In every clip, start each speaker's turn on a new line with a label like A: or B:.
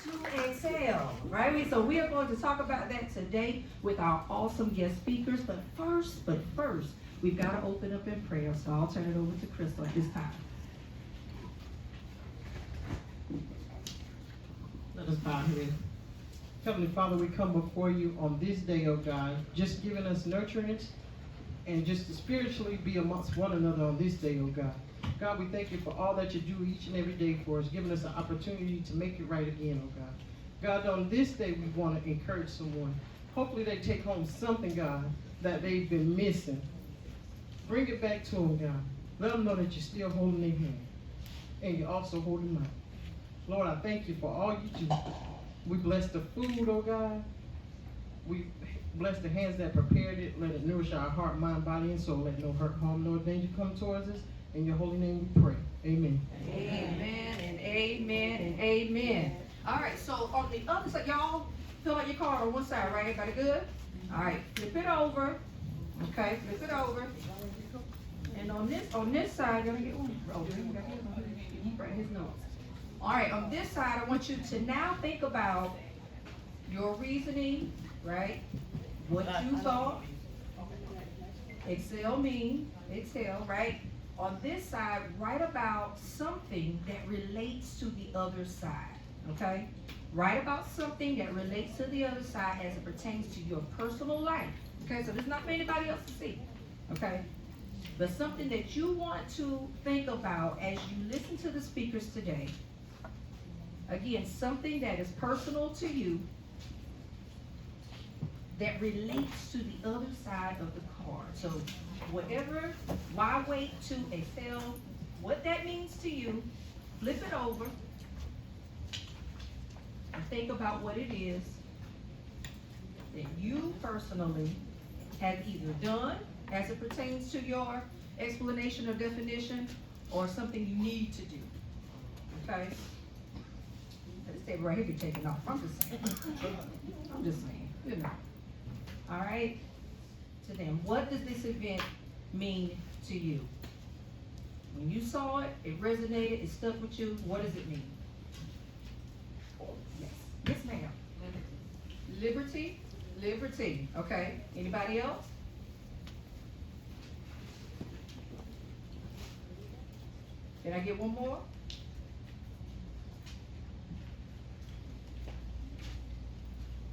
A: to excel, right? So we are going to talk about that today with our awesome guest speakers. But first, we've got to open up in prayer. So I'll turn it over to Crystal at this time.
B: Let us bow here. Heavenly Father, we come before you on this day, oh God, just giving us nurturance and just to spiritually be amongst one another on this day, oh God. God, we thank you for all that you do each and every day for us, giving us an opportunity to make it right again, oh God. God, on this day, we want to encourage someone. Hopefully they take home something, God, that they've been missing. Bring it back to them, God. Let them know that you're still holding their hand. And you're also holding mine. Lord, I thank you for all you do. We bless the food, oh God. We bless the hands that prepared it. Let it nourish our heart, mind, body, and soul. Let no hurt, harm, nor danger come towards us. In your holy name we pray. Amen.
A: Amen and amen and amen. All right, so on the other side, y'all fill out your card on one side, right? Everybody good? All right, flip it over. Okay, flip it over. And on this side, you're gonna get one. Oh, you got his, right, his notes. All right, on this side, I want you to now think about your reasoning, right? What you thought. Excel, right? On this side, write about something that relates to the other side, okay? Write about something that relates to the other side as it pertains to your personal life, okay? So this is not for anybody else to see, okay? But something that you want to think about as you listen to the speakers today. Again, something that is personal to you that relates to the other side of the card. So whatever, why wait to excel, what that means to you, flip it over and think about what it is that you personally have either done as it pertains to your explanation or definition, or something you need to do, okay? This table right here be taken off. I'm just saying, you know. All right. To them, what does this event mean to you? When you saw it, it resonated, it stuck with you. What does it mean? Yes, ma'am. Liberty. Okay. Anybody else? Did I get one more?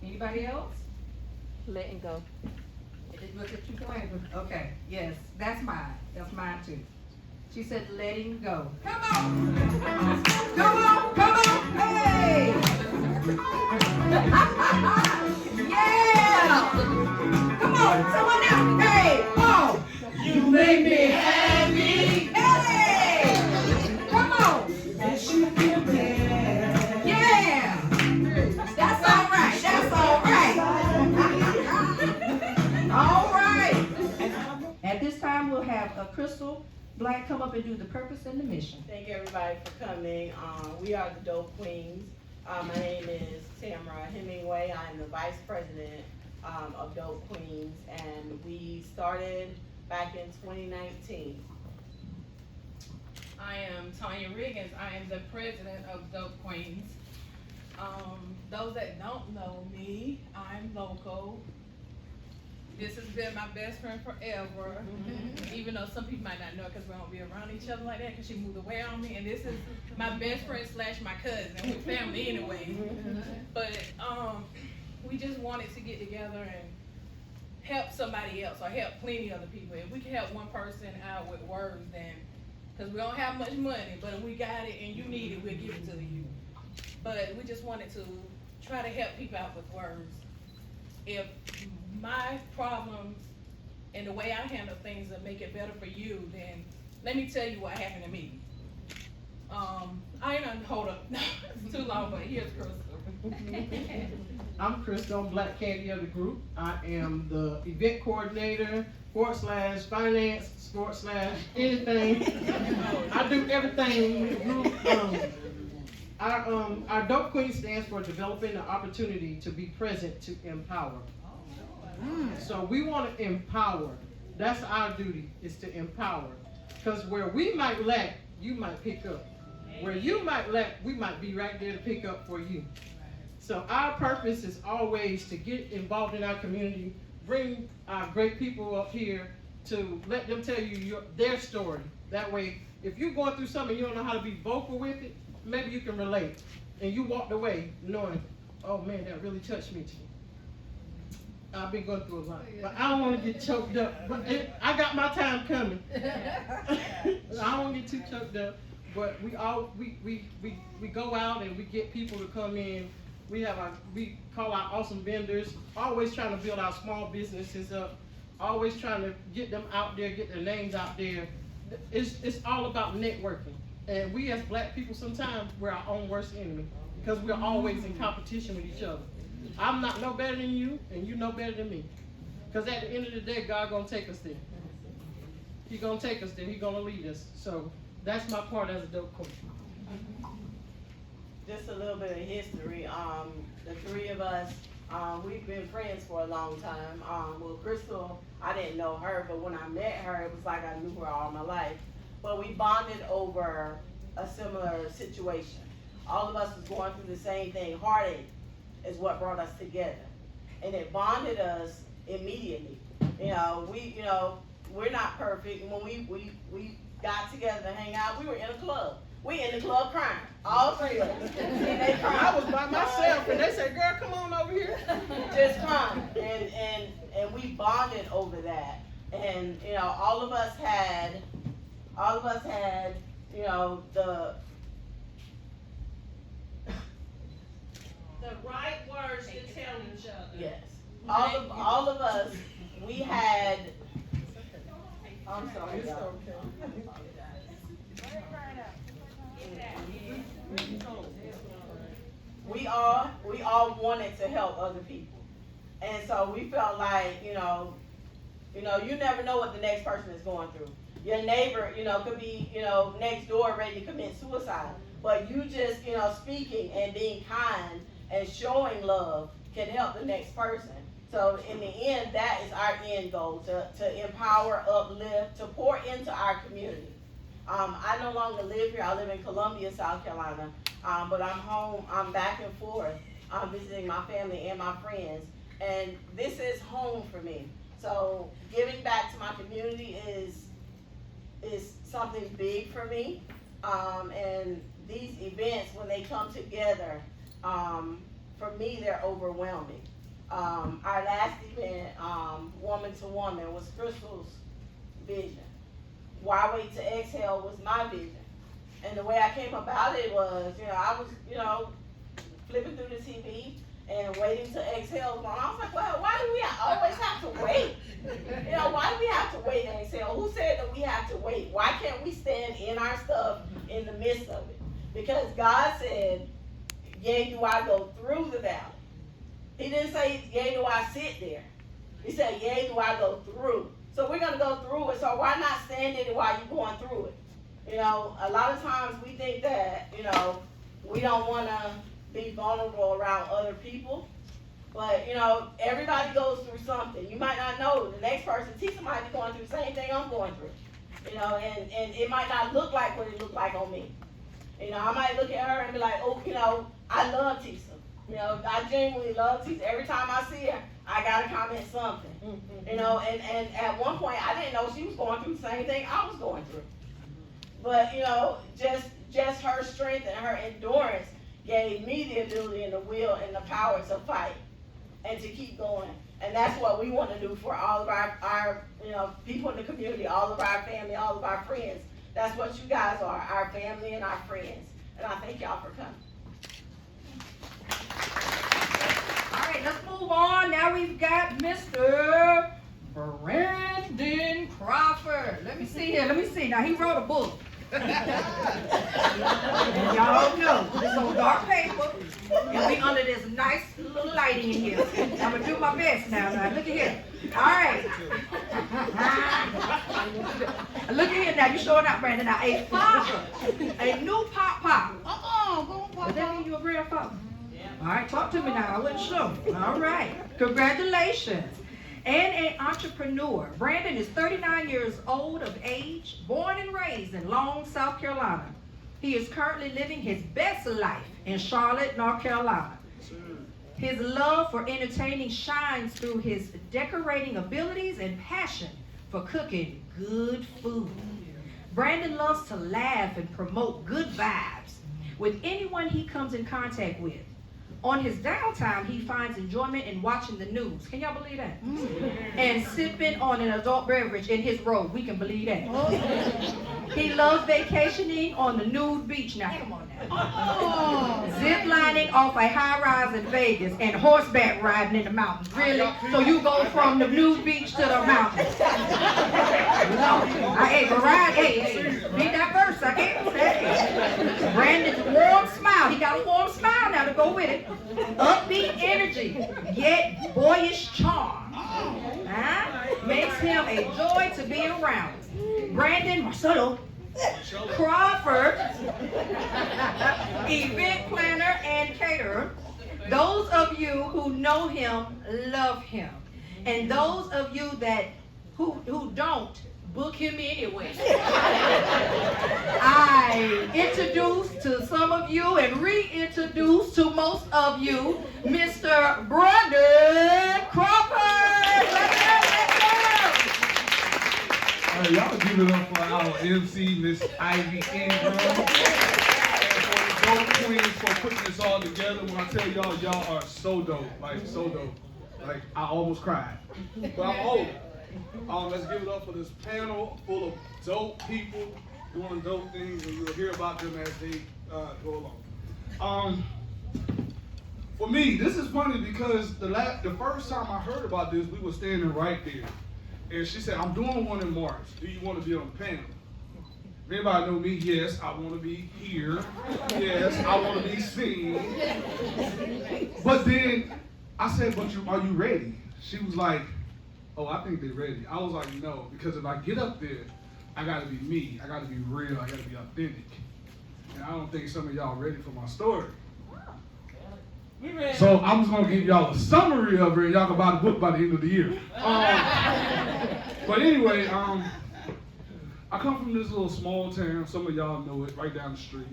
A: Anybody else?
C: Letting go.
A: Was it 2 points? Okay, yes, that's mine. That's mine too. She said letting go. Come on! Come on! Hey! Yeah! Come on, someone else! Hey! Oh!
B: You make me happy.
A: Hey! Come on!
B: Yes, you feel bad.
A: Yeah! That's all right. All right. At this time, we'll have a Crystal Black come up and do the purpose and the mission.
D: Thank you everybody for coming. We are the Dope Queens. My name is Tamara Hemingway. I'm the Vice President of Dope Queens, and we started back in 2019.
C: I am Tanya Riggins. I am the president of Dope Queens. Those that don't know me, I'm local. This has been my best friend forever. Even though some people might not know because we don't be around each other like that because she moved away on me. And this is my best friend / my cousin. We're family anyway. But we just wanted to get together and help somebody else or help plenty other people. If we can help one person out with words, then, because we don't have much money, but if we got it and you need it, we'll give it to you. But we just wanted to try to help people out with words. If my problems and the way I handle things will make it better for you, then let me tell you what happened to me. I ain't gonna hold up. It's too long, but here's Crystal.
B: I'm Crystal, I'm Black Candy of the group. I am the event coordinator, / finance, / anything. I do everything with the group. Our Dope Queen stands for developing the opportunity to be present to empower. So we want to empower. That's our duty, is to empower. Because where we might lack, you might pick up. Where you might lack, we might be right there to pick up for you. So our purpose is always to get involved in our community, bring our great people up here to let them tell you their story. That way, if you're going through something and you don't know how to be vocal with it, maybe you can relate. And you walked away knowing, oh man, that really touched me too. I've been going through a lot, but I don't want to get choked up. But I got my time coming. I don't want to get too choked up. But we go out and we get people to come in. We call our awesome vendors. Always trying to build our small businesses up. Always trying to get them out there, get their names out there. It's all about networking. And we as black people sometimes we're our own worst enemy because we're always in competition with each other. I'm not no better than you, and you no better than me. Because at the end of the day, God gonna take us there. He gonna take us there. He gonna lead us. So that's my part as a dope queen.
D: Just a little bit of history. The three of us, we've been friends for a long time. Well, Crystal, I didn't know her, but when I met her, it was like I knew her all my life. But we bonded over a similar situation. All of us was going through the same thing. Heartache is what brought us together, and it bonded us immediately. We're not perfect. When we got together to hang out, we were in a club. We in the club crying, all three of us. And they crying.
B: I was by myself, and they said, "Girl, come on over here."
D: Just crying, and we bonded over that. And all of us had,
E: the right words to tell each other.
D: yes, all of us, we had. I'm sorry, y'all. We all wanted to help other people, and so we felt like you never know what the next person is going through. Your neighbor, could be next door ready to commit suicide, but you just speaking and being kind and showing love can help the next person. So in the end, that is our end goal, to empower, uplift, to pour into our community. I no longer live here. I live in Columbia, South Carolina, but I'm home. I'm back and forth. I'm visiting my family and my friends, and this is home for me. So giving back to my community is something big for me, and these events, when they come together, for me, they're overwhelming. Our last event, Woman to Woman, was Crystal's vision. Why Wait to Exhale was my vision. And the way I came about it was, I was, flipping through the TV and Waiting to Exhale was on. I was like, well, why do we always have to wait? Why do we have to wait and exhale? Who said that we have to wait? Why can't we stand in our stuff in the midst of it? Because God said, yea, do I go through the valley. He didn't say, yea, do I sit there. He said, yea, do I go through. So we're going to go through it. So why not stand in it while you're going through it? A lot of times we think that, we don't want to be vulnerable around other people. But, everybody goes through something. You might not know the next person. Tisa might be going through the same thing I'm going through. And it might not look like what it looked like on me. I might look at her and be like, oh, I love Tisa. I genuinely love Tisa. Every time I see her, I gotta comment something. And at one point I didn't know she was going through the same thing I was going through. But just her strength and her endurance gave me the ability and the will and the power to fight and to keep going. And that's what we want to do for all of our people in the community, all of our family, all of our friends. That's what you guys are, our family and our friends. And I thank y'all for coming.
A: All right, let's move on. Now we've got Mr. Brandon Crawford. Let me see. Now he wrote a book. And y'all know this on dark paper. And we under this nice little lighting in here. I'm gonna do my best now. Look at here. All right. Look at here now. You showing up, Brandon. Now a father, a new pop. Does that mean you're a grandfather? All right, talk to me now. I wasn't sure. All right. Congratulations. And an entrepreneur. Brandon is 39 years old of age, born and raised in Long, South Carolina. He is currently living his best life in Charlotte, North Carolina. His love for entertaining shines through his decorating abilities and passion for cooking good food. Brandon loves to laugh and promote good vibes with anyone he comes in contact with. On his downtime, he finds enjoyment in watching the news. Can y'all believe that? And sipping on an adult beverage in his robe. We can believe that. He loves vacationing on the nude beach. Now, come on now. Zip lining off a high rise in Vegas and horseback riding in the mountains. Really? So you go from the nude beach to the mountains? No. Be diverse. I can't say. Brandon's warm smile. He got a warm smile now to go with it. Upbeat energy, yet boyish charm. Makes him a joy to be around. Brandon Marcelo Crawford, event planner and caterer. Those of you who know him love him. And those of you that who don't, book him anyway. I introduce to some of you and reintroduce to most of you Mr. Brandon Crawford.
F: All right, y'all give it up for our MC, Miss Ivy Ingram. And for the Dope Queens for putting this all together. When I tell y'all, y'all are so dope. Like, so dope. Like, I almost cried. But I'm old. Let's give it up for this panel full of dope people doing dope things, and you'll hear about them as they go along. For me, this is funny because the first time I heard about this, we were standing right there. And she said, I'm doing one in March. Do you want to be on the panel? Anybody know me? Yes, I want to be here. Yes, I want to be seen. But then I said, but are you ready? She was like, oh, I think they're ready. I was like, no, because if I get up there, I got to be me. I got to be real. I got to be authentic. And I don't think some of y'all ready for my story. So I'm just going to give y'all a summary of it, and y'all can buy the book by the end of the year. But anyway, I come from this little small town. Some of y'all know it, right down the street.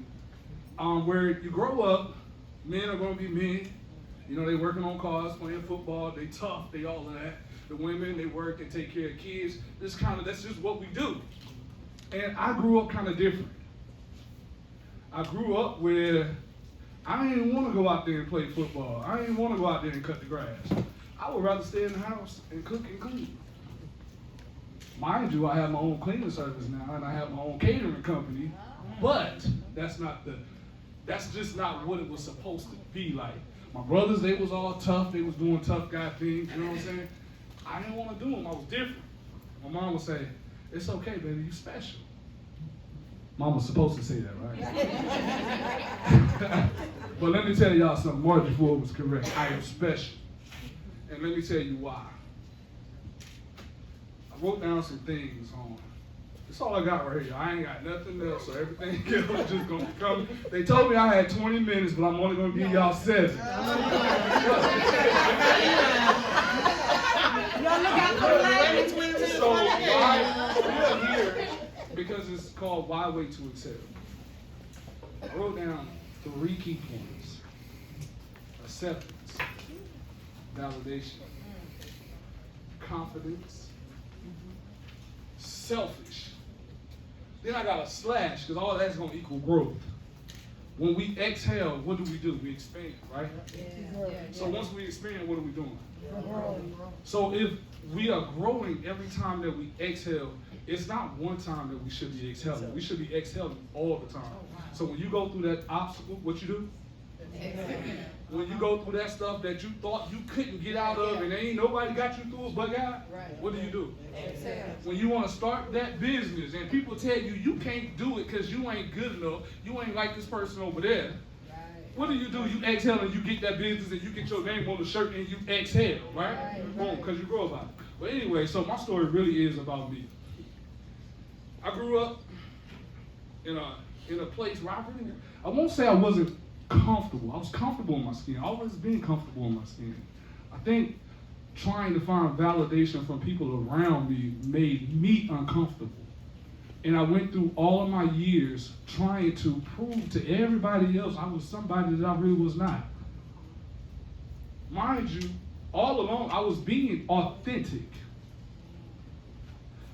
F: Where you grow up, men are going to be men. You know, they working on cars, playing football. They tough. They all of that. The women, they work and take care of kids. That's just what we do. And I grew up kind of different. I grew up where I didn't want to go out there and play football. I didn't want to go out there and cut the grass. I would rather stay in the house and cook and clean. Mind you, I have my own cleaning service now, and I have my own catering company. But that's just not what it was supposed to be like. My brothers, they was all tough. They was doing tough guy things. You know what I'm saying? I didn't want to do them. I was different. My mom would say, it's okay, baby, you special. Mom was supposed to say that, right? But let me tell y'all something. Margie Ford was correct. I am special. And let me tell you why. I wrote down some things on. That's all I got right here. I ain't got nothing else, so everything else is just going to come. They told me I had 20 minutes, but I'm only going to give y'all 7.
E: Y'all look out for the light between the
F: So why we're here because it's called Why Wait to Excel. I wrote down 3 key points: acceptance, validation, confidence, selfish. Then I got a slash because all that's gonna equal growth. When we exhale, what do? We expand, right? So once we expand, what are we doing? So if we are growing every time that we exhale, it's not one time that we should be exhaling. We should be exhaling all the time. So when you go through that obstacle, what you do? When you go through that stuff that you thought you couldn't get out of and ain't nobody got you through it but God, what do? When you want to start that business and people tell you you can't do it because you ain't good enough, you ain't like this person over there, what do? You exhale and you get that business and you get your name on the shirt and you exhale, right? Boom, because you grow about it. But anyway, so my story really is about me. I grew up in a place where I won't say I wasn't comfortable. I was comfortable in my skin. I always been comfortable in my skin. I think trying to find validation from people around me made me uncomfortable. And I went through all of my years trying to prove to everybody else I was somebody that I really was not. Mind you, all along I was being authentic,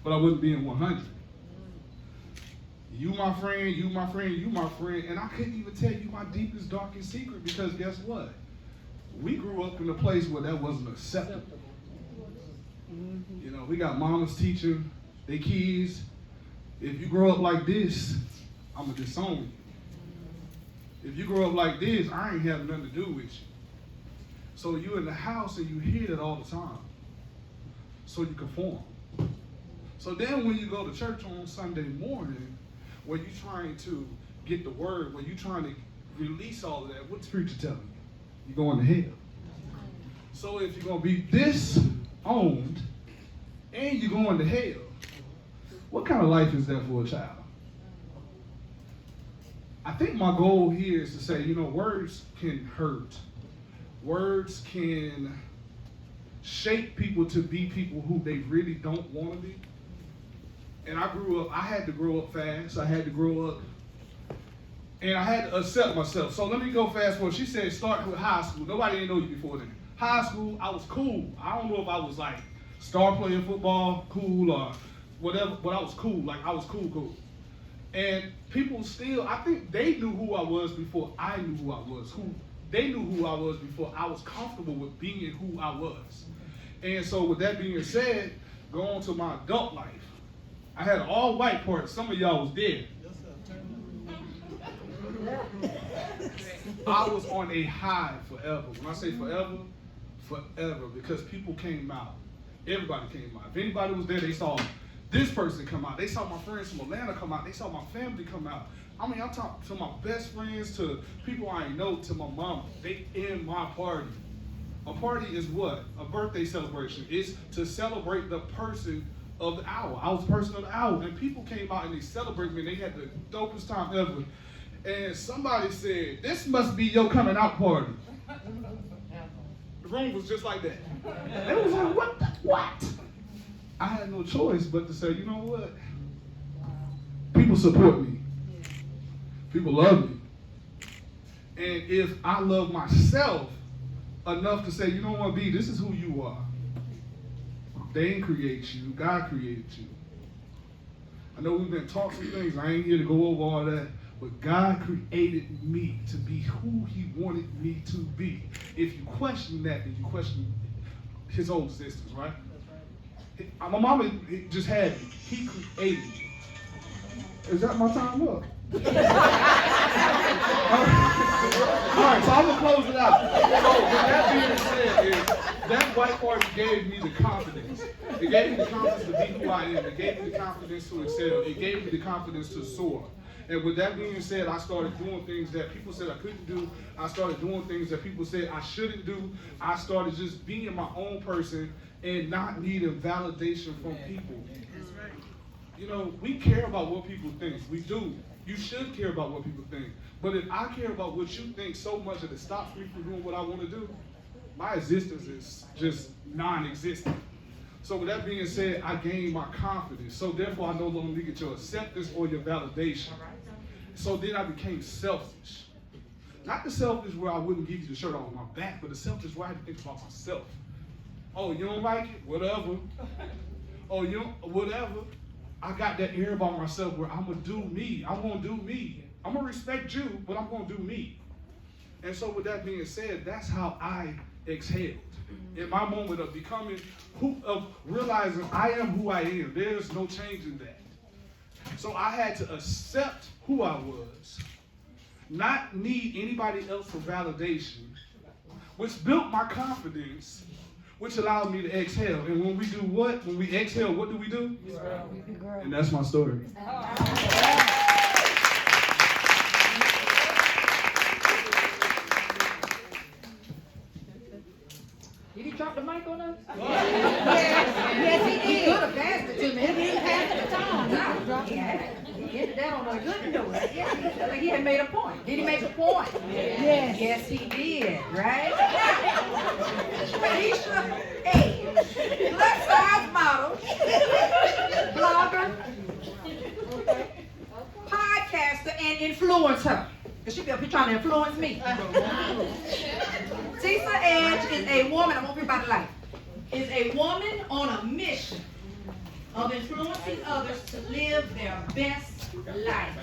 F: but I wasn't being 100. You my friend, you my friend, you my friend, and I couldn't even tell you my deepest, darkest secret because guess what? We grew up in a place where that wasn't acceptable. You know, we got mamas teaching their kids, if you grow up like this, I'm going to disown you. If you grow up like this, I ain't having nothing to do with you. So you in the house and you hear it all the time. So you conform. So then when you go to church on Sunday morning, where you trying to get the word, where you trying to release all of that, what's the preacher telling you? You're going to hell. So if you're going to be disowned and you're going to hell, what kind of life is that for a child? I think my goal here is to say, you know, words can hurt. Words can shape people to be people who they really don't want to be. And I had to grow up fast. I had to grow up, and I had to accept myself. So let me go fast forward. She said start with high school. Nobody didn't know you before then. High school, I was cool. I don't know if I was like star playing football, cool, or whatever, but I was cool. Like I was cool. And people still, I think they knew who I was before I knew who I was. They knew who I was before I was comfortable with being who I was. And so with that being said, going to my adult life, I had an all-white part. Some of y'all was dead. I was on a high forever. When I say forever, forever, because people came out. Everybody came out. If anybody was there, they saw this person come out. They saw my friends from Atlanta come out. They saw my family come out. I mean, I'm talking to my best friends, to people I ain't know, to my mama. They in my party. A party is what? A birthday celebration. It's to celebrate the person of the hour. I was the person of the hour. And people came out and they celebrated me. And they had the dopest time ever. And somebody said, this must be your coming out party. The room was just like that. They was like, what? I had no choice but to say, you know what? People support me. People love me. And if I love myself enough to say, you know what, B, this is who you are. They didn't create you. God created you. I know we've been taught some things. I ain't here to go over all that. But God created me to be who he wanted me to be. If you question that, then you question his own existence, right? My mama just had me. He created me. Is that my time up? All right, so I'm going to close it out. So with that being said, is that white party gave me the confidence. It gave me the confidence to be who I am. It gave me the confidence to excel. It gave me the confidence to soar. And with that being said, I started doing things that people said I couldn't do. I started doing things that people said I shouldn't do. I started just being my own person and not needing validation from people. That's right. You know, we care about what people think. We do. You should care about what people think. But if I care about what you think so much that it stops me from doing what I want to do, my existence is just non-existent. So with that being said, I gained my confidence. So therefore, I no longer get your acceptance or your validation. So then I became selfish. Not the selfish where I wouldn't give you the shirt off my back, but the selfish where I had to think about myself. Oh, you don't like it? Whatever. Oh, you don't, whatever. I got that air about myself where I'm going to do me. I'm going to do me. I'm going to respect you, but I'm going to do me. And so with that being said, that's how I exhaled. In my moment of becoming, of realizing I am who I am. There's no changing that. So I had to accept who I was, not need anybody else for validation, which built my confidence, which allowed me to exhale. And when we do what? When we exhale, what do we do? And that's my story.
A: Did he drop the mic on us? Yes, he did. He could have passed it to me. He didn't pass it the time. No, he ended that on a good note. Yeah, like he had made a point. Did he make a point? Yes. Yes, he did, right? Felicia, hey, plus size model, blogger, podcaster, and influencer. Because she be up here trying to influence me. Tisa Edge is a woman, I want everybody to like, is a woman on a mission of influencing others to live their best life.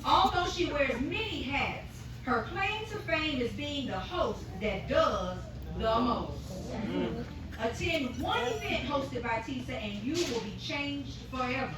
A: Although she wears many hats, her claim to fame is being the host that does the most. Attend one event hosted by Tisa and you will be changed forever.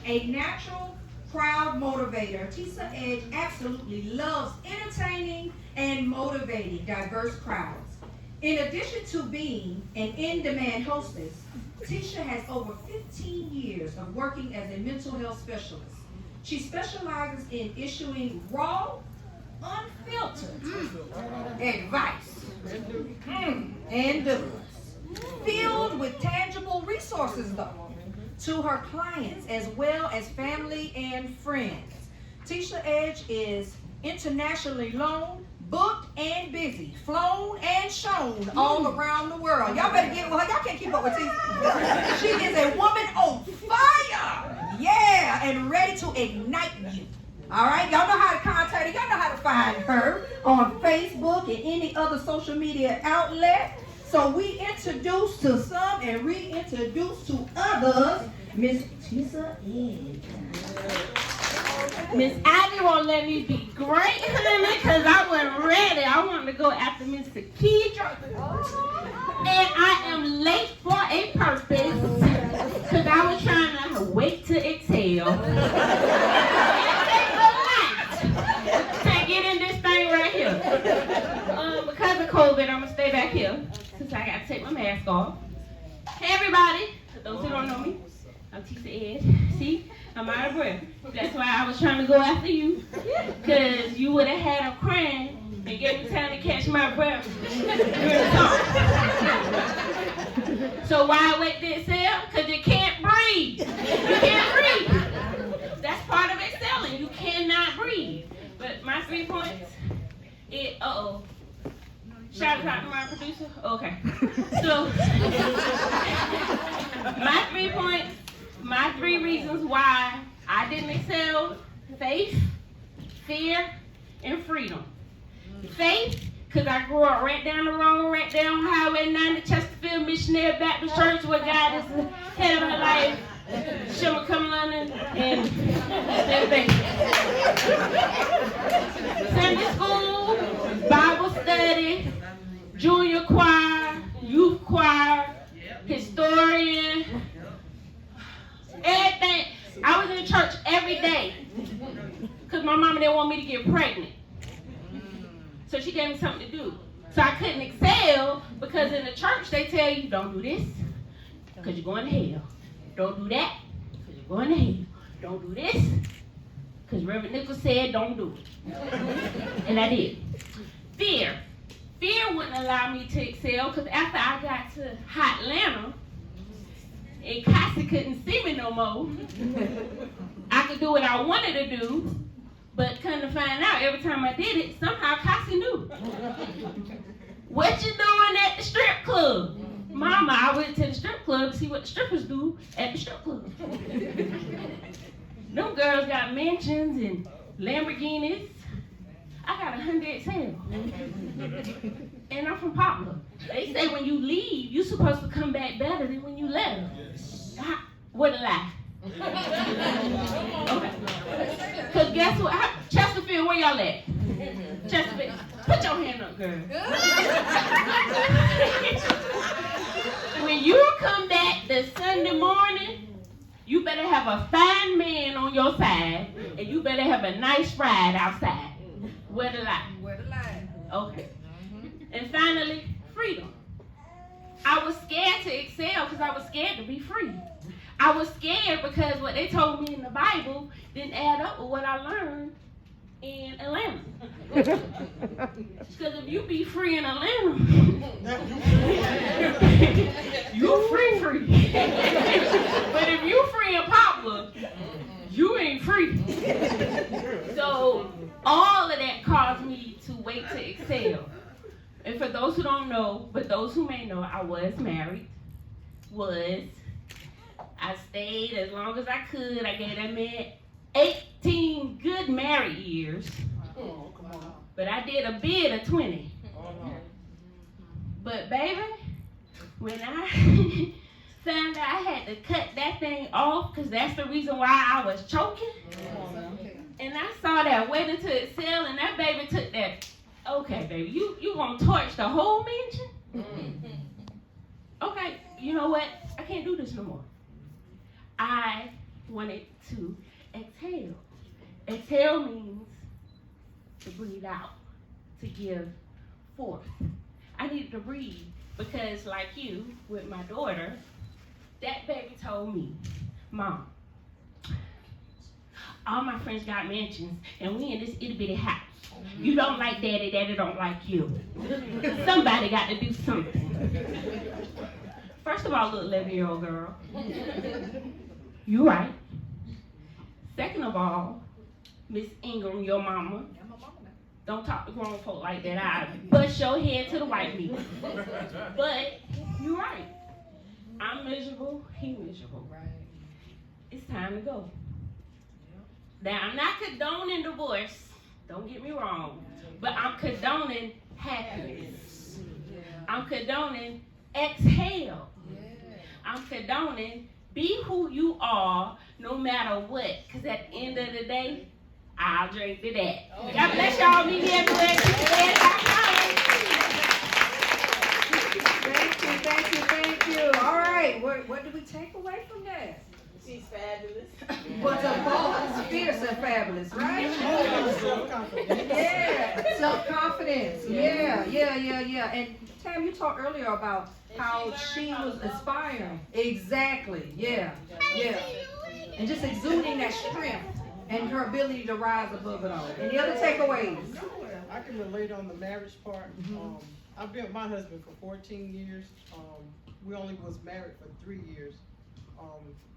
A: A natural crowd motivator, Tisa Edge absolutely loves entertaining and motivating diverse crowds. In addition to being an in-demand hostess, Tisha has over 15 years of working as a mental health specialist. She specializes in issuing raw, unfiltered advice and doers, filled with tangible resources though, to her clients as well as family and friends. Tisha Edge is internationally known, booked and busy, flown and shown all around the world. Y'all better get with her. Y'all can't keep up with Tisha. She is a woman on fire. Yeah, and ready to ignite you. All right, y'all know how to contact her. Y'all know how to find her on Facebook and any other social media outlet. So we introduce to some and reintroduce to others Miss Tisa Edge.
G: Miss Ivy won't let me be great, honey, because I wasn't ready. I wanted to go after Miss Kedra. And I am late for a purpose, because I was trying to wait to exhale. To get in this thing right here. Because of COVID, I'm going to stay back here, since I got to take my mask off. Hey, everybody. For those who don't know me, I'm Tisa Edge. See? I'm out of breath. That's why I was trying to go after you. Because you would have had a crying and gave me time to catch my breath during the song. So why I wait to exhale? Because you can't breathe. You can't breathe. That's part of excelling. You cannot breathe. But my 3 points, shout out to my producer? Okay. So, my 3 points, my 3 reasons why I didn't excel: faith, fear, and freedom. Faith, because I grew up right down the road, right down Highway 90, Chesterfield Missionary Baptist Church, where God is the head of my life. Shimmer Cumberland and everything. Sunday school, Bible study, junior choir, youth choir, historian, everything. I was in church every day because my mama didn't want me to get pregnant. So she gave me something to do. So I couldn't excel because in the church they tell you, don't do this because you're going to hell. Don't do that because you're going to hell. Don't do this because Reverend Nichols said don't do it. And I did. Fear. Fear wouldn't allow me to excel because after I got to Hot Atlanta and Cassie couldn't see me no more, I could do what I wanted to do, but come to find out every time I did it, somehow Cassie knew. What you doing at the strip club? Mama, I went to the strip club to see what the strippers do at the strip club. Them girls got mansions and Lamborghinis. I got a Hyundai Excel. And I'm from Poplar. They say when you leave, you're supposed to come back better than when you left. Yes. What a lie. Okay. Because guess what? Chesterfield, where y'all at? Chesterfield, put your hand up, girl. When you come back the Sunday morning, you better have a fine man on your side, and you better have a nice ride outside. Where the line?
A: Where the line?
G: Okay. And finally, freedom. I was scared to excel because I was scared to be free. I was scared because what they told me in the Bible didn't add up with what I learned in Atlanta. Because if you be free in Atlanta, you free. But if you free in Poplar, you ain't free. So all of that caused me to wait to excel. And for those who don't know, but those who may know, I was married. I stayed as long as I could. I gave that man 18 good married years. But I did a bid of 20. But baby, when I found out I had to cut that thing off, because that's the reason why I was choking, and I saw that wait until it sell, and that baby took that, okay, baby, you gonna torch the whole mansion? Okay, you know what? I can't do this no more. I wanted to exhale. Exhale means to breathe out, to give forth. I needed to breathe because, like you, with my daughter, that baby told me, Mom, all my friends got mansions, and we in this itty bitty house. You don't like daddy, daddy don't like you. Somebody got to do something. First of all, little 11-year-old girl, you right. Second of all, Miss Ingram, your mama, don't talk to grown folk like that. I bust your head to the white meat. But you right. I'm miserable, he miserable. It's time to go. Now, I'm not condoning divorce. Don't get me wrong. But I'm condoning happiness. I'm condoning exhale. I'm condoning be who you are no matter what. Because at the end of the day, I'll drink to that. God bless y'all. Meet me everywhere.
A: Thank you. All right, what do we take away from that?
D: She's fabulous.
A: What's a boss? Fierce and fabulous, right? Yeah, self-confidence. Yeah. And Tam, you talked earlier about how she was aspiring. Exactly. Yeah. And just exuding that strength and her ability to rise above it all. Any other takeaways?
B: I can relate on the marriage part. I've been with my husband for 14 years. We only was married for 3 years.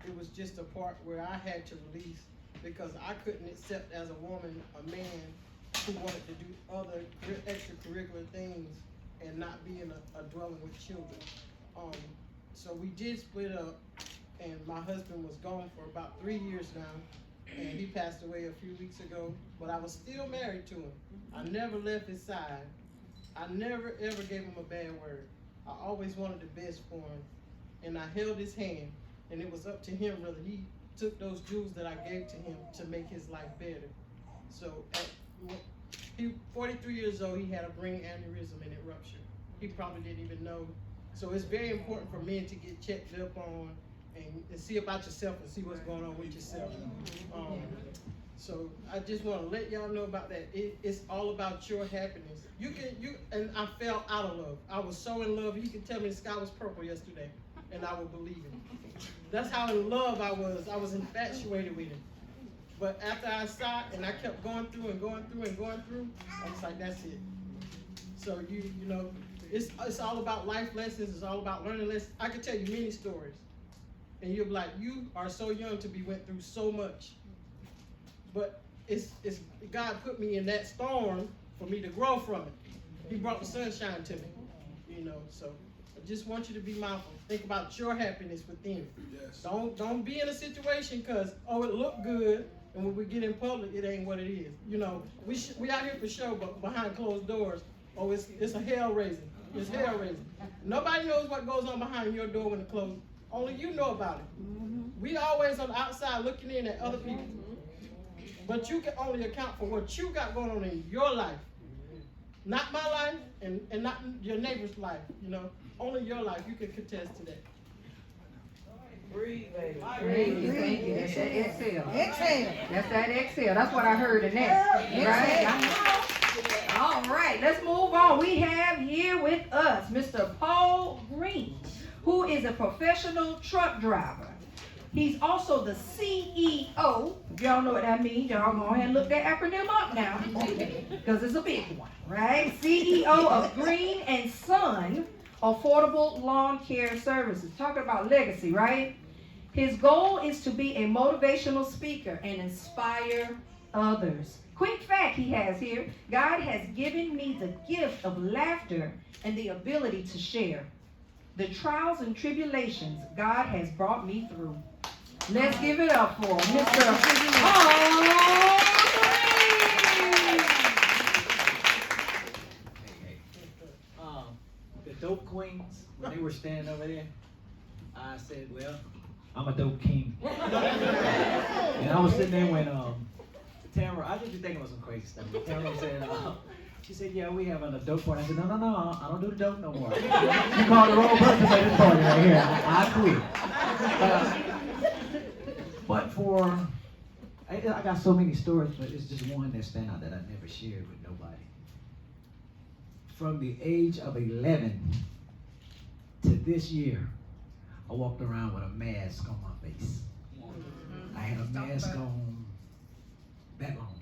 B: It was just a part where I had to release because I couldn't accept as a woman a man who wanted to do other extracurricular things and not be in a dwelling with children. So we did split up, and my husband was gone for about 3 years now, and he passed away a few weeks ago, but I was still married to him. I never left his side. I never ever gave him a bad word. I always wanted the best for him, and I held his hand, and it was up to him whether he took those jewels that I gave to him to make his life better. So he 43 years old, he had a brain aneurysm and it ruptured. He probably didn't even know. So it's very important for men to get checked up on and see about yourself and see what's going on with yourself. So I just want to let y'all know about that. It's all about your happiness. And I fell out of love. I was so in love. He could tell me the sky was purple yesterday, and I would believe him. That's how in love I was. I was infatuated with him. But after I stopped and I kept going through, I was like, that's it. So you know, it's all about life lessons. It's all about learning lessons. I could tell you many stories, and you'll be like, you are so young to be went through so much. But it's God put me in that storm for me to grow from it. He brought the sunshine to me, you know. So I just want you to be mindful. Think about your happiness within. Yes. Don't be in a situation because it looked good, and when we get in public, it ain't what it is. You know, we out here for show, but behind closed doors, it's a hell raising. It's hell raising. Nobody knows what goes on behind your door when it closes. Only you know about it. We always on the outside looking in at other people. But you can only account for what you got going on in your life. Not my life and not your neighbor's life, you know. Only your life. You can contest to that.
D: Breathe, baby.
A: Breathe. Thank you. That's that exhale. That's that exhale. That's what I heard in that. Right? All right. Let's move on. We have here with us Mr. Paul Green, who is a professional truck driver. He's also the CEO. Y'all know what that means. Y'all go ahead and look that acronym up now, because it's a big one, right? CEO of Green and Son Affordable Lawn Care Services. Talking about legacy, right? His goal is to be a motivational speaker and inspire others. Quick fact he has here: God has given me the gift of laughter and the ability to share the trials and tribulations God has brought me through. Let's give it up for Mr. Paul
H: The Dope when they were standing over there, I said, well, I'm a dope king. And I was sitting there when Tamara, I just be thinking about some crazy stuff. Tamara said, she said, yeah, we having a dope party. I said, no, I don't do the dope no more. You called the wrong person at this party right here. I quit. But I got so many stories, but it's just one that stand out that I never shared with nobody. From the age of 11 to this year, I walked around with a mask on my face. I had a mask on that long.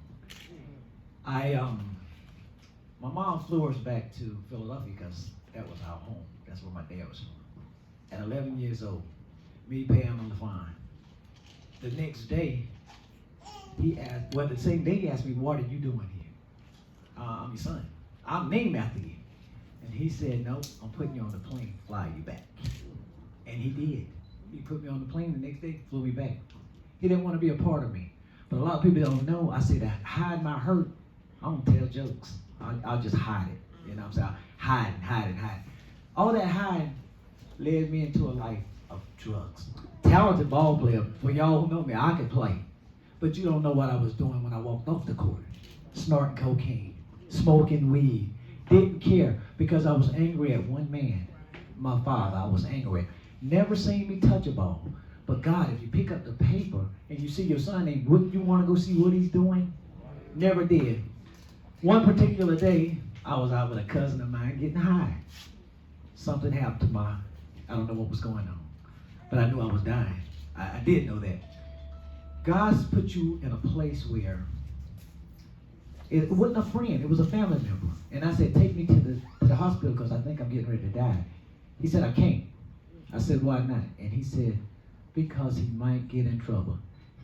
H: My mom flew us back to Philadelphia because that was our home. That's where my dad was from. At 11 years old, me paying on the fine. The next day, the same day he asked me, what are you doing here? I'm your son. I'm named after you. And he said, no, I'm putting you on the plane, fly you back. And he did. He put me on the plane the next day, flew me back. He didn't want to be a part of me. But a lot of people don't know. I said, I hide my hurt. I don't tell jokes. I'll just hide it. You know what I'm saying? Hide. All that hiding led me into a life of drugs. Talented ball player. For y'all who know me, I can play. But you don't know what I was doing when I walked off the court. Snorting cocaine, smoking weed. Didn't care because I was angry at one man, my father. I was angry at. Never seen me touch a ball. But God, if you pick up the paper and you see your son, and wouldn't you want to go see what he's doing? Never did. One particular day, I was out with a cousin of mine getting high. Something happened to I don't know what was going on, but I knew I was dying. I did know that. God's put you in a place where it wasn't a friend, it was a family member. And I said, take me to the hospital because I think I'm getting ready to die. He said, I can't. I said, why not? And he said, because he might get in trouble.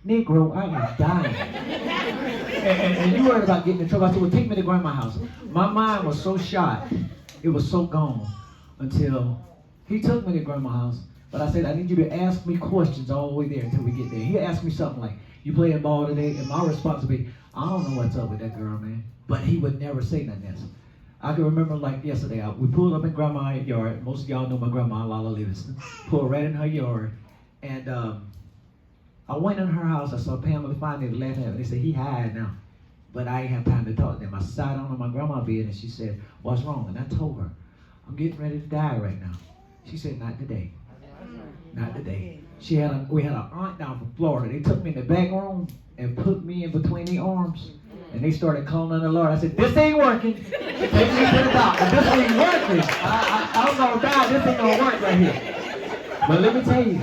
H: Negro, I am dying. and you worried about getting in trouble. I said, well, take me to grandma's house. My mind was so shot, it was so gone until he took me to grandma's house. But I said, I need you to ask me questions all the way there until we get there. He asked me something like, you playing ball today? And my response would be, I don't know what's up with that girl, man. But he would never say nothing else. I can remember like yesterday, we pulled up in grandma's yard. Most of y'all know my grandma, Lala Livingston. Pulled right in her yard. And I went in her house. I saw Pamela finally laughing at me. They said, he hide now. But I ain't have time to talk to them. I sat down on my grandma's bed and she said, what's wrong? And I told her, I'm getting ready to die right now. She said, not today. Not today. We had an aunt down from Florida. They took me in the back room and put me in between their arms. And they started calling on the Lord. I said, this ain't working. Take me to the doctor. This ain't working. I'm going to die. This ain't going to work right here. But let me tell you,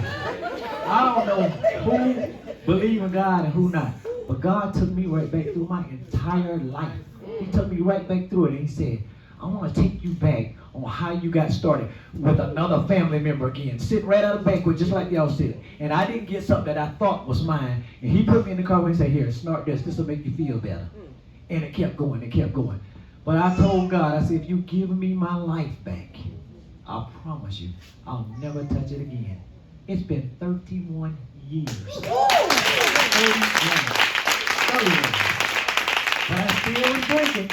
H: I don't know who believe in God and who not. But God took me right back through my entire life. He took me right back through it. And he said, I want to take you back on how you got started with another family member again. Sit right at a banquet just like y'all sit. And I didn't get something that I thought was mine. And he put me in the car and he said, here, snort this. This will make you feel better. And it kept going. But I told God, I said, if you give me my life back, I promise you, I'll never touch it again. It's been 31 years. 31. But I still was drinking.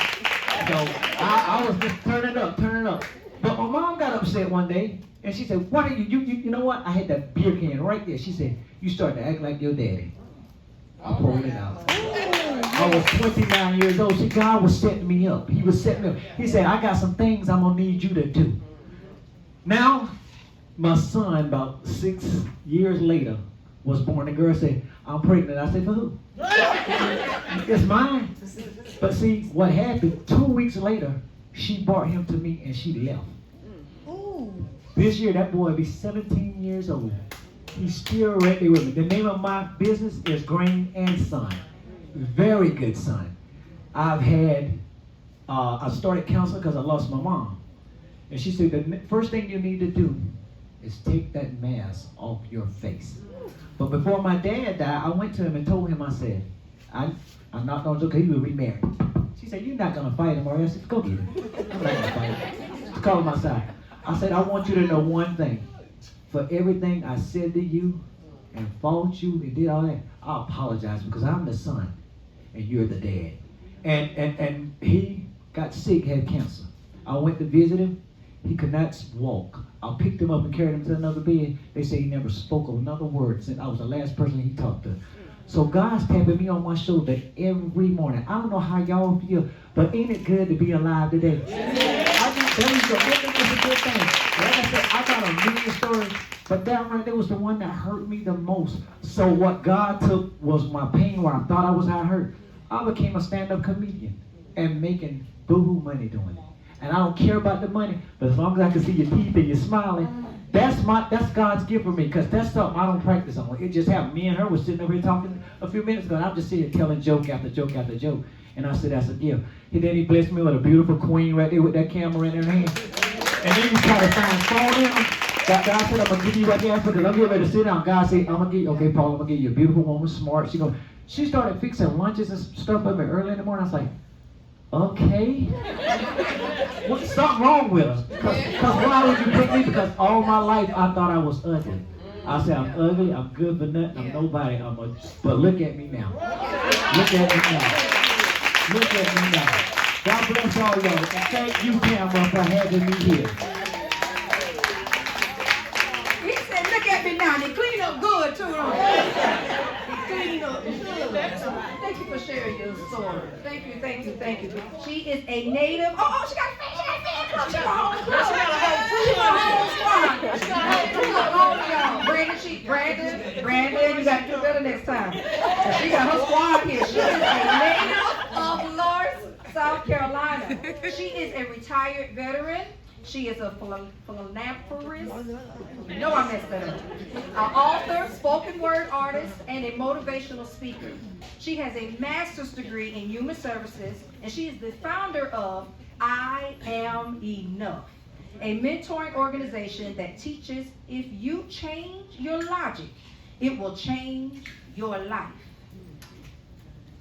H: So I was just turning up. But my mom got upset one day, and she said, what are you know what? I had that beer can right there. She said, you started to act like your daddy. I pulled it out. I was 29 years old. See, God was setting me up. He was setting me up. He said, I got some things I'm going to need you to do. Now, my son, about 6 years later, was born. The girl said, I'm pregnant. I said, for who? It's mine. But see, what happened, 2 weeks later, she brought him to me and she left. This year, that boy will be 17 years old. He's still right there with me. The name of my business is Grain and Son. Very good son. I started counseling because I lost my mom. And she said, the first thing you need to do is take that mask off your face. But before my dad died, I went to him and told him, I said, I knocked on his door because he was remarried. She said, you're not going to fight him, or I said, go get him. I'm not going to fight him. Just call him outside. I said, I want you to know one thing. For everything I said to you and fought you and did all that, I apologize because I'm the son and you're the dad. And he got sick, had cancer. I went to visit him He could not walk. I picked him up and carried him to another bed. They say he never spoke another word since I was the last person he talked to. So God's tapping me on my shoulder every morning. I don't know how y'all feel, but ain't it good to be alive today? I think that's a good thing. Like I said, I got a million stories, but that right there was the one that hurt me the most. So what God took was my pain where I thought I was hurt. I became a stand-up comedian and making boo-hoo money doing it. And I don't care about the money, but as long as I can see your teeth and you're smiling, that's God's gift for me, because that's something I don't practice on. It just happened. Me and her was sitting over here talking a few minutes ago, and I'm just sitting here telling joke after joke after joke. And I said, that's a gift. And then he blessed me with a beautiful queen right there with that camera in her hand. And then he tried to find phone in them. God said, I'm going to give you what you asked for, because I'm getting ready to sit down. God said, I'm going to give you, okay, Paul, I'm going to give you a beautiful woman, smart. She started fixing lunches and stuff with me early in the morning. I was like, okay. What's something wrong with her? Because why would you pick me? Because all my life I thought I was ugly. I said, I'm ugly, I'm good for nothing, I'm nobody. But look at me now. Look at me now. Look at me now. God bless all y'all. And thank you, Tamara, for having me here.
A: He said, look at me now. They clean up good, too. They clean up good. Thank you for sharing your story. Thank you. She is a native. Oh, she got a fan club. She got a whole club. She got a whole squad. Brandon, you got to do better next time. She got her squad here. She is a native of Lawrence, South Carolina. She is a retired veteran. She is a philanthropist. No, I messed that up. An author, spoken word artist, and a motivational speaker. She has a master's degree in human services, and she is the founder of I Am Enough, a mentoring organization that teaches if you change your logic, it will change your life.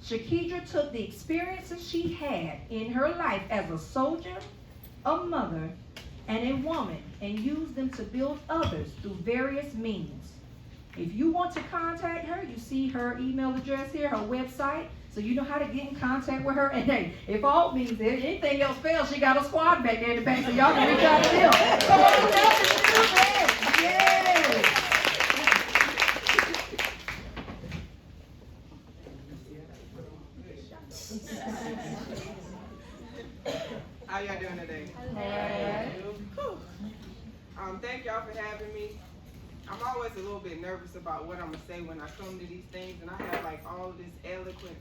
A: Shakidra took the experiences she had in her life as a soldier, a mother, and a woman, and use them to build others through various means. If you want to contact her, you see her email address here, her website, so you know how to get in contact with her. And hey, if all means anything else fails, she got a squad back there in the back, so y'all can reach out to them. Come on, yes.
I: How y'all doing today? Thank y'all for having me. I'm always a little bit nervous about what I'm gonna say when I come to these things, and I have like all of this eloquent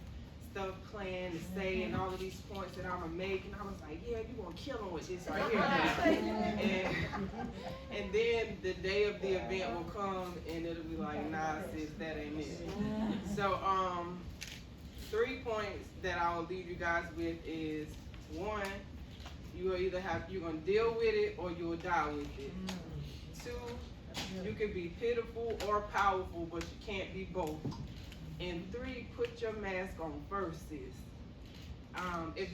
I: stuff planned to say and all of these points that I'm gonna make, and I was like, yeah, you gonna kill them with this right here. and then the day of the event will come, and it'll be like, nah, sis, that ain't it. So 3 points that I'll leave you guys with is, one, you're gonna deal with it or you'll die with it. 2, you can be pitiful or powerful, but you can't be both. And 3, put your mask on first, sis. If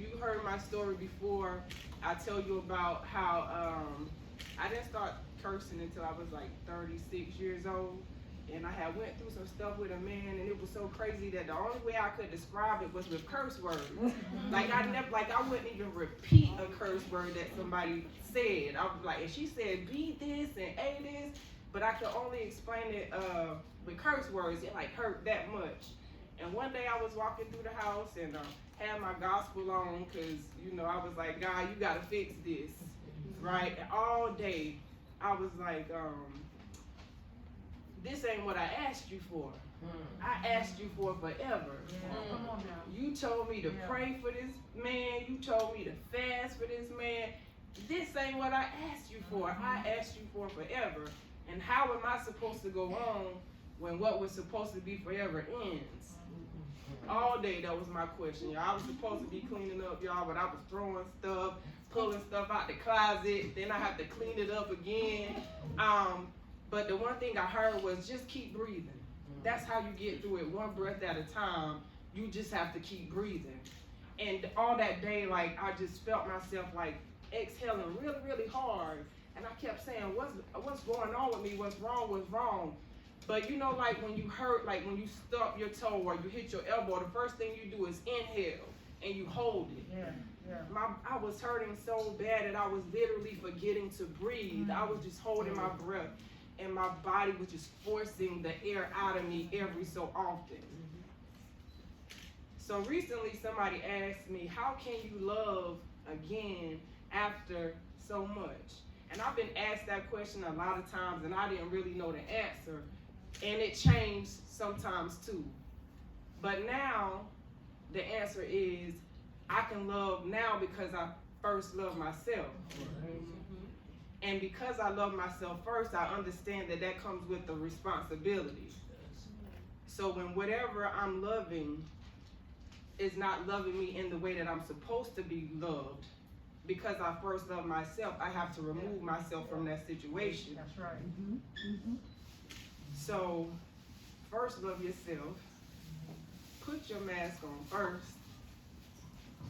I: you heard my story before, I tell you about how I didn't start cursing until I was like 36 years old. And I had went through some stuff with a man, and it was so crazy that the only way I could describe it was with curse words. I wouldn't even repeat a curse word that somebody said. I was like, and she said B this and A this, but I could only explain it with curse words. It like hurt that much. And one day I was walking through the house and had my gospel on, because I was like, God, you gotta fix this, right? And all day I was like, this ain't what I asked you for. I asked you for forever. Come on now. You told me to pray for this man. You told me to fast for this man. This ain't what I asked you for. I asked you for forever. And how am I supposed to go on when what was supposed to be forever ends? All day that was my question, y'all. I was supposed to be cleaning up, y'all, but I was throwing stuff, pulling stuff out the closet. Then I had to clean it up again. But the one thing I heard was just keep breathing. That's how you get through it, one breath at a time. You just have to keep breathing. And all that day, I just felt myself exhaling really, really hard. And I kept saying, what's going on with me? What's wrong? But when you hurt, when you stub your toe or you hit your elbow, the first thing you do is inhale. and you hold it. I was hurting so bad that I was literally forgetting to breathe. I was just holding my breath, and my body was just forcing the air out of me every so often. So recently somebody asked me, how can you love again after so much? And I've been asked that question a lot of times, and I didn't really know the answer. And it changed sometimes too. But now the answer is, I can love now because I first love myself. And because I love myself first, I understand that that comes with the responsibility. So when whatever I'm loving is not loving me in the way that I'm supposed to be loved, because I first love myself, I have to remove myself from that situation.
A: That's right.
I: So first love yourself, put your mask on first,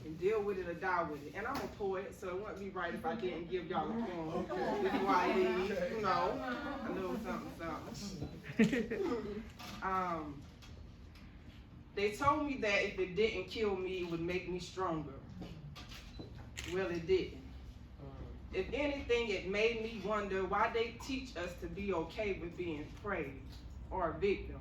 I: and deal with it or die with it. And I'm a poet, so it wouldn't be right if I didn't give y'all a poem before I leave, you know, a little something. They told me that if it didn't kill me, it would make me stronger. Well, it didn't. If anything, it made me wonder why they teach us to be okay with being prey or a victim.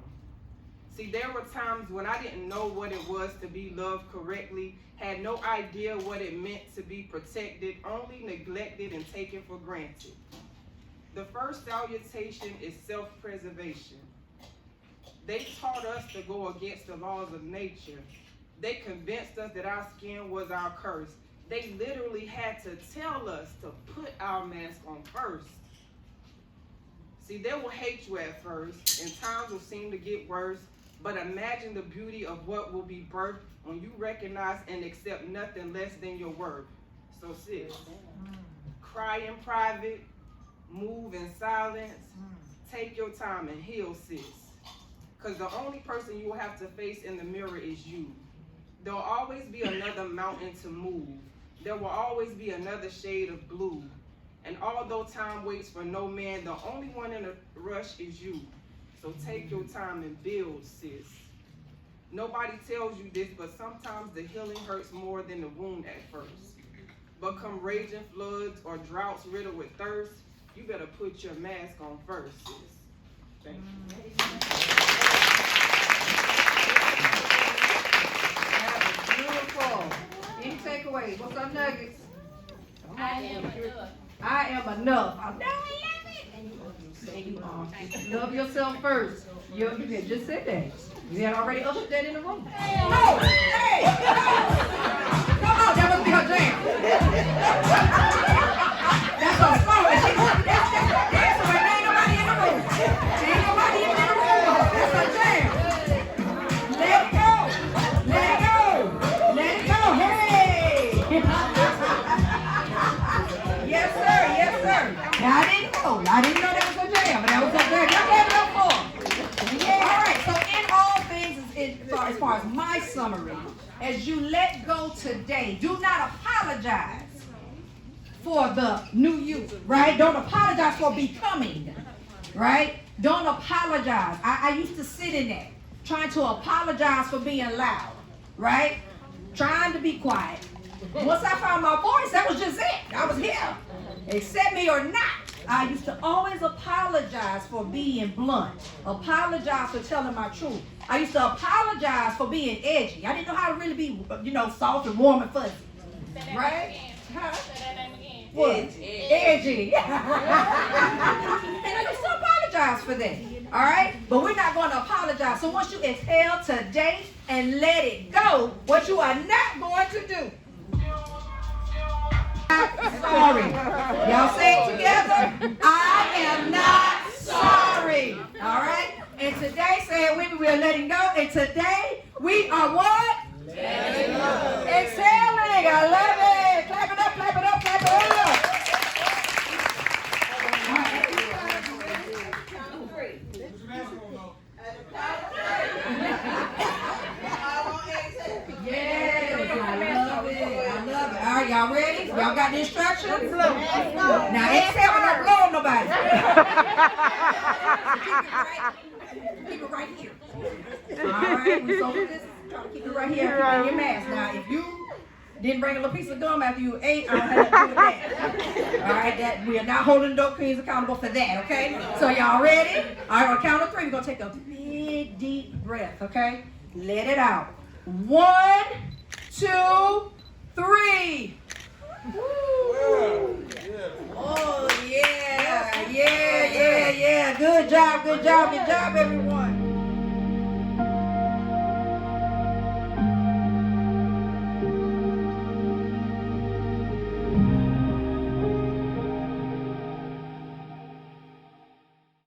I: See, there were times when I didn't know what it was to be loved correctly, had no idea what it meant to be protected, only neglected and taken for granted. The first salutation is self-preservation. They taught us to go against the laws of nature. They convinced us that our skin was our curse. They literally had to tell us to put our mask on first. See, they will hate you at first, and times will seem to get worse, but imagine the beauty of what will be birthed when you recognize and accept nothing less than your worth. So sis, cry in private, move in silence, take your time and heal, sis. Because the only person you will have to face in the mirror is you. There will always be another mountain to move. There will always be another shade of blue. And although time waits for no man, the only one in a rush is you. So take your time and build, sis. Nobody tells you this, but sometimes the healing hurts more than the wound at first. But come raging floods or droughts riddled with thirst, you better put your mask on first, sis. Thank you.
A: That was beautiful. Any takeaways? What's our nuggets?
G: I am enough.
A: I am enough. I love it. Love yourself first. You had just said that. You had already ushered that in the room. No! Hey! Come on, that must be her jam. That's her song. That's her dancing right now. Ain't nobody in the room. Ain't nobody in the room. That's her jam. Let it go. Let it go. Let it go. Hey! Yes, sir. Yes, sir. Now, I didn't know that was her jam, but that was her jam. Y'all gave it up for her. Yeah. All right. So in all things, as far as my summary, as you let go today, do not apologize for the new you, right? Don't apologize for becoming, right? Don't apologize. I used to sit in that, trying to apologize for being loud, right? Trying to be quiet. Once I found my voice, that was just it. I was here. Accept me or not. I used to always apologize for being blunt. Apologize for telling my truth. I used to apologize for being edgy. I didn't know how to really be, soft and warm and fuzzy. Right? Huh?
G: Say that name again.
A: What? Edgy. And I used to apologize for that. All right? But we're not going to apologize. So once you exhale today and let it go, what you are not going to do. Sorry. Y'all say it together. I am not sorry. All right? And today, say it with me, we are letting go. And today, we are what? Letting go. Exhaling. I love it. Clap it up, clap it up, clap it Yes, I love it. I love it. All right, y'all ready? Y'all got the instructions? Now exhale and don't blow on nobody. Keep it right here. All right, we so this. Try to keep it right here. Keep it in your mask. Now, if you Didn't bring a little piece of gum after you ate. I don't have to do with that. All right, that we are not holding Dope Queens accountable for that, okay? So y'all ready? All right, on the count of 3, we're gonna take a big, deep breath, okay? Let it out. 1, 2, 3. Woo. Oh, yeah. Good job, everyone.